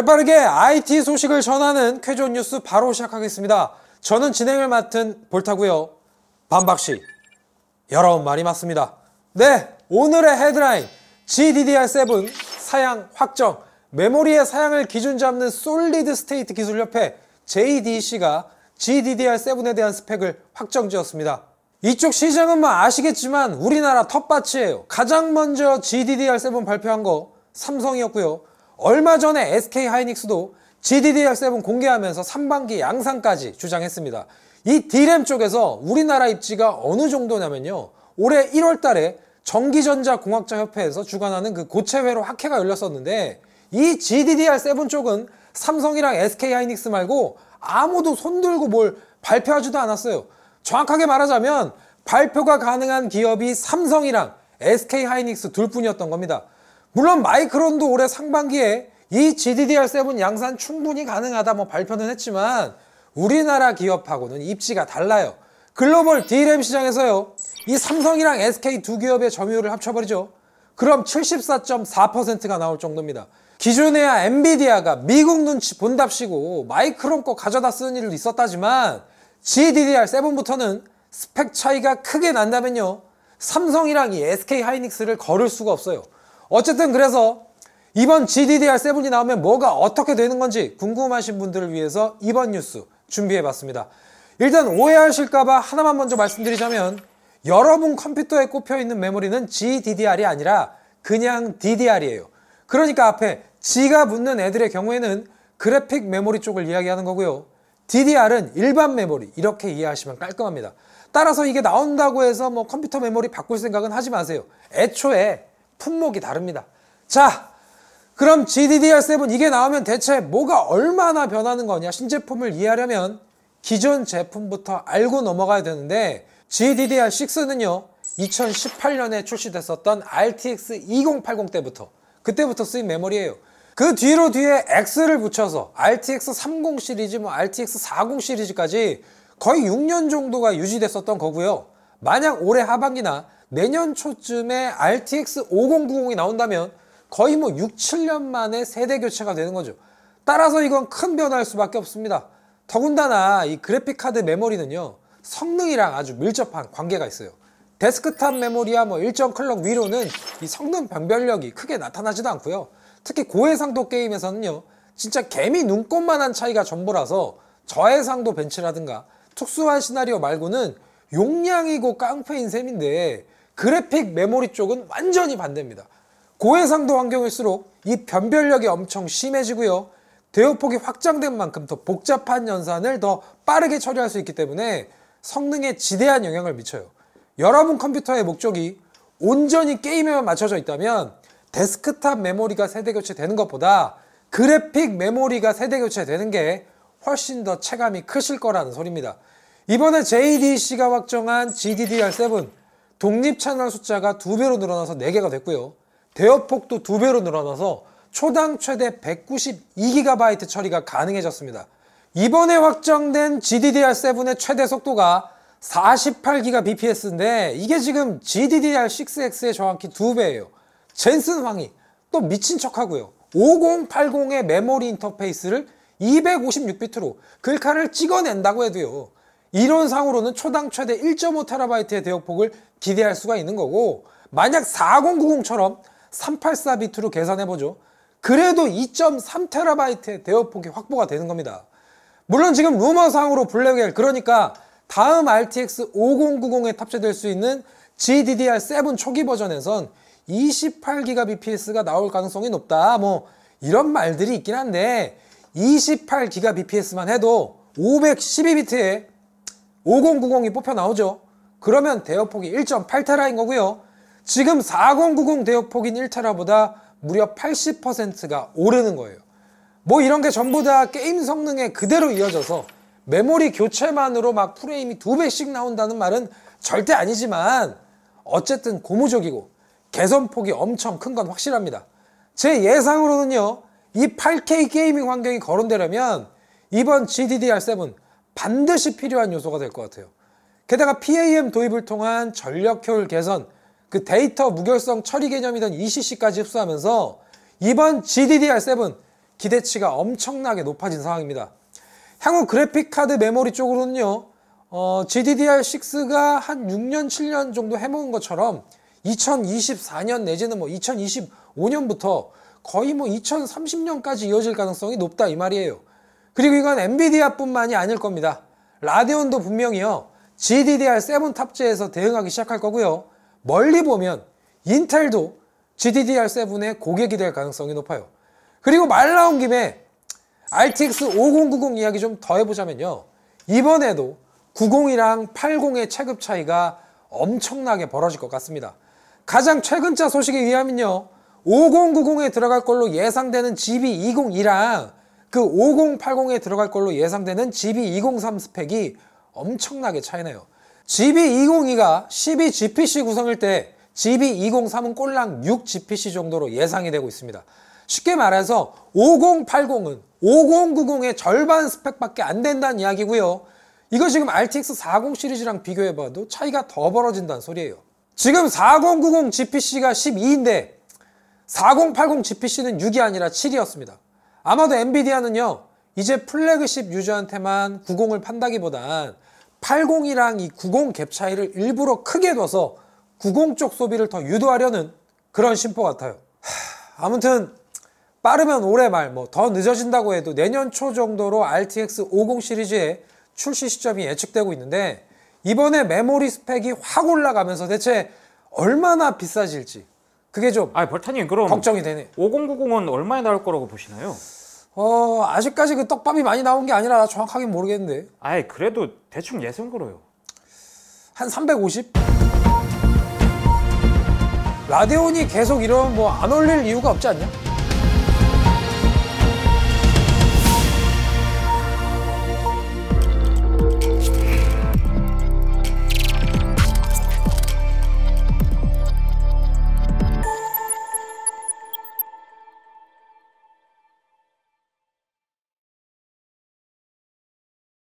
발빠르게 IT 소식을 전하는 쾌존 뉴스 바로 시작하겠습니다. 저는 진행을 맡은 볼타고요. 반박씨, 여러분 말이 맞습니다. 네, 오늘의 헤드라인 GDDR7 사양 확정, 메모리의 사양을 기준 잡는 솔리드 스테이트 기술협회 JDC가 GDDR7에 대한 스펙을 확정지었습니다. 이쪽 시장은 뭐 아시겠지만 우리나라 텃밭이에요. 가장 먼저 GDDR7 발표한 거 삼성이었고요. 얼마 전에 SK하이닉스도 GDDR7 공개하면서 상반기 양산까지 주장했습니다. 이 D램 쪽에서 우리나라 입지가 어느 정도냐면요, 올해 1월 달에 전기전자공학자협회에서 주관하는 그 고체회로 학회가 열렸었는데, 이 GDDR7 쪽은 삼성이랑 SK하이닉스 말고 아무도 손들고 뭘 발표하지도 않았어요. 정확하게 말하자면 발표가 가능한 기업이 삼성이랑 SK하이닉스 둘뿐이었던 겁니다. 물론 마이크론도 올해 상반기에 이 GDDR7 양산 충분히 가능하다 발표는 했지만 우리나라 기업하고는 입지가 달라요. 글로벌 D램 시장에서요, 이 삼성이랑 SK 두 기업의 점유율을 합쳐버리죠. 그럼 74.4%가 나올 정도입니다. 기존에야 엔비디아가 미국 눈치 본답시고 마이크론 거 가져다 쓰는 일도 있었다지만 GDDR7부터는 스펙 차이가 크게 난다면요, 삼성이랑 이 SK하이닉스를 거를 수가 없어요. 어쨌든 그래서 이번 GDDR7이 나오면 뭐가 어떻게 되는 건지 궁금하신 분들을 위해서 이번 뉴스 준비해봤습니다. 일단 오해하실까봐 하나만 먼저 말씀드리자면, 여러분 컴퓨터에 꼽혀있는 메모리는 GDDR이 아니라 그냥 DDR이에요. 그러니까 앞에 G가 붙는 애들의 경우에는 그래픽 메모리 쪽을 이야기하는 거고요. DDR은 일반 메모리, 이렇게 이해하시면 깔끔합니다. 따라서 이게 나온다고 해서 컴퓨터 메모리 바꿀 생각은 하지 마세요. 애초에 품목이 다릅니다. 자, 그럼 GDDR7 이게 나오면 대체 뭐가 얼마나 변하는 거냐, 신제품을 이해하려면 기존 제품부터 알고 넘어가야 되는데, GDDR6는요 2018년에 출시됐었던 RTX 2080 때부터, 그때부터 쓰인 메모리예요. 그 뒤에 X를 붙여서 RTX 30 시리즈, RTX 40 시리즈까지 거의 6년 정도가 유지됐었던 거고요. 만약 올해 하반기나 내년 초쯤에 RTX 5090이 나온다면 거의 6, 7년 만에 세대 교체가 되는 거죠. 따라서 이건 큰 변화일 수밖에 없습니다. 더군다나 이 그래픽카드 메모리는요, 성능이랑 아주 밀접한 관계가 있어요. 데스크탑 메모리야 일정 클럭 위로는 이 성능 변별력이 크게 나타나지도 않고요. 특히 고해상도 게임에서는요, 진짜 개미 눈곱만한 차이가 전부라서 저해상도 벤치라든가 특수한 시나리오 말고는 용량이고 깡패인 셈인데, 그래픽 메모리 쪽은 완전히 반대입니다. 고해상도 환경일수록 이 변별력이 엄청 심해지고요, 대역폭이 확장된 만큼 더 복잡한 연산을 더 빠르게 처리할 수 있기 때문에 성능에 지대한 영향을 미쳐요. 여러분 컴퓨터의 목적이 온전히 게임에만 맞춰져 있다면 데스크탑 메모리가 세대 교체되는 것보다 그래픽 메모리가 세대 교체되는 게 훨씬 더 체감이 크실 거라는 소리입니다. 이번에 JDC가 확정한 GDDR7 독립 채널 숫자가 2배로 늘어나서 4개가 됐고요. 대역폭도 2배로 늘어나서 초당 최대 192GB 처리가 가능해졌습니다. 이번에 확정된 GDDR7의 최대 속도가 48GBps인데 이게 지금 GDDR6X의 정확히 2배예요. 젠슨 황이 또 미친 척하고요. 5080의 메모리 인터페이스를 256비트로 글카를 찍어낸다고 해도요, 이론상으로는 초당 최대 1.5TB의 대역폭을 기대할 수가 있는 거고, 만약 4090처럼 384비트로 계산해보죠. 그래도 2.3TB의 대역폭이 확보가 되는 겁니다. 물론 지금 루머상으로 블랙웰, 그러니까 다음 RTX 5090에 탑재될 수 있는 GDDR7 초기 버전에선 28GBps가 나올 가능성이 높다, 이런 말들이 있긴 한데, 28GBps만 해도 512비트에 5090이 뽑혀 나오죠. 그러면 대역폭이 1.8TB인 거고요. 지금 4090 대역폭인 1TB보다 무려 80%가 오르는 거예요. 이런 게 전부 다 게임 성능에 그대로 이어져서 메모리 교체만으로 프레임이 2배씩 나온다는 말은 절대 아니지만, 어쨌든 고무적이고 개선폭이 엄청 큰 건 확실합니다. 제 예상으로는요, 이 8K 게이밍 환경이 거론되려면 이번 GDDR7 반드시 필요한 요소가 될 것 같아요. 게다가 PAM 도입을 통한 전력 효율 개선, 그 데이터 무결성 처리 개념이던 ECC까지 흡수하면서 이번 GDDR7 기대치가 엄청나게 높아진 상황입니다. 향후 그래픽카드 메모리 쪽으로는요, GDDR6가 한 6년, 7년 정도 해먹은 것처럼 2024년 내지는 뭐 2025년부터 거의 뭐 2030년까지 이어질 가능성이 높다 이 말이에요. 그리고 이건 엔비디아뿐만이 아닐 겁니다. 라데온도 분명히요, GDDR7 탑재해서 대응하기 시작할 거고요. 멀리 보면 인텔도 GDDR7에 고객이 될 가능성이 높아요. 그리고 말 나온 김에 RTX 5090 이야기 좀 더 해보자면요, 이번에도 90이랑 80의 체급 차이가 엄청나게 벌어질 것 같습니다. 가장 최근자 소식에 의하면요, 5090에 들어갈 걸로 예상되는 GB202랑 그 5080에 들어갈 걸로 예상되는 GB203 스펙이 엄청나게 차이나요. GB202가 12GPC 구성일 때 GB203은 꼴랑 6GPC 정도로 예상이 되고 있습니다. 쉽게 말해서 5080은 5090의 절반 스펙밖에 안 된다는 이야기고요. 이거 지금 RTX 40 시리즈랑 비교해봐도 차이가 더 벌어진다는 소리예요. 지금 4090 GPC가 12인데 4080 GPC는 6이 아니라 7이었습니다. 아마도 엔비디아는요, 이제 플래그십 유저한테만 90을 판다기보단 80이랑 이 90 갭 차이를 일부러 크게 둬서 90 쪽 소비를 더 유도하려는 그런 심보 같아요. 아무튼 빠르면 올해 말, 뭐 더 늦어진다고 해도 내년 초 정도로 RTX 50 시리즈의 출시 시점이 예측되고 있는데, 이번에 메모리 스펙이 확 올라가면서 대체 얼마나 비싸질지 그게 좀 벌타님, 그럼 걱정이 되네. 5090은 얼마에 나올 거라고 보시나요? 아직까지 그 떡밥이 많이 나온 게 아니라 정확하게 모르겠는데 그래도 대충 예상으로요. 한 350? 라데온이 계속 이러면 뭐 안 올릴 이유가 없지 않냐?